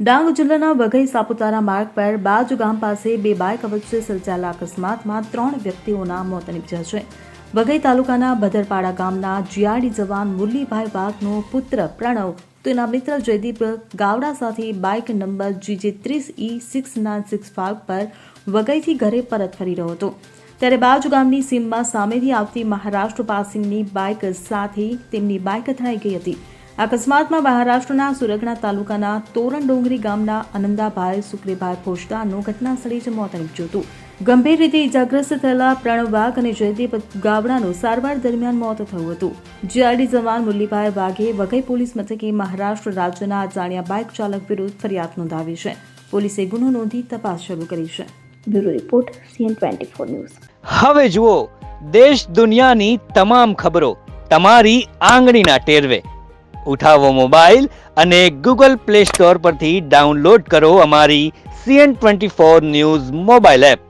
ડાંગ જિલ્લાના વઘઈ સાપુતારા માર્ગ પર બાજ ગામ પાસે બે બાઇક વચ્ચે સર્જાયેલા અકસ્માતમાં 3 વ્યક્તિઓના મોત નીપજ્યા છે. વઘઈ તાલુકાના ભદરપાડા ગામના જીઆરડી જવાન મુરલીભાઈ વાઘનો પુત્ર પ્રણવ તેના મિત્ર જયદીપ ગાવડા સાથે બાઇક નંબર GJ30E6965 પર વઘઈથી ઘરે પરત ફરી રહ્યો હતો. ત્યારે બાજ ગામની સીમમાં સામેથી આવતી મહારાષ્ટ્ર પાસિંગની બાઇક સાથે તેમની બાઇક અથડાઈ ગઈ હતી. અકસ્માતમાં મહારાષ્ટ્રના સુરગણા તાલુકાના તોરણડોંગરી ગામના આનંદાભાઈ સુક્રીભાઈ ફોજદારનું ઘટનાસ્થળે જ મોત નીપજ્યું હતું. ગંભીર રીતે ઇજાગ્રસ્ત થયેલા પ્રણવ વાઘ અને જયદીપ ગાવડાનું સારવાર દરમિયાન મોત થયું હતું. જીઆરડી જવાન મુરલીભાઈ વાઘે વઘઈ પોલીસ મથકે મહારાષ્ટ્ર રાજ્યના અજાણ્યા બાઇક ચાલક વિરુદ્ધ ફરિયાદ નોંધાવી છે. પોલીસે ગુનો નોંધી તપાસ શરૂ કરી છે. Bureau report CN24 news. હવે જુઓ દેશ દુનિયાની તમામ ખબરો તમારી આંગળીના ટેરવે. ઉઠાવો મોબાઈલ અને ગૂગલ પ્લે સ્ટોર પરથી ડાઉનલોડ કરો અમારી CN24 ન્યૂઝ મોબાઈલ એપ.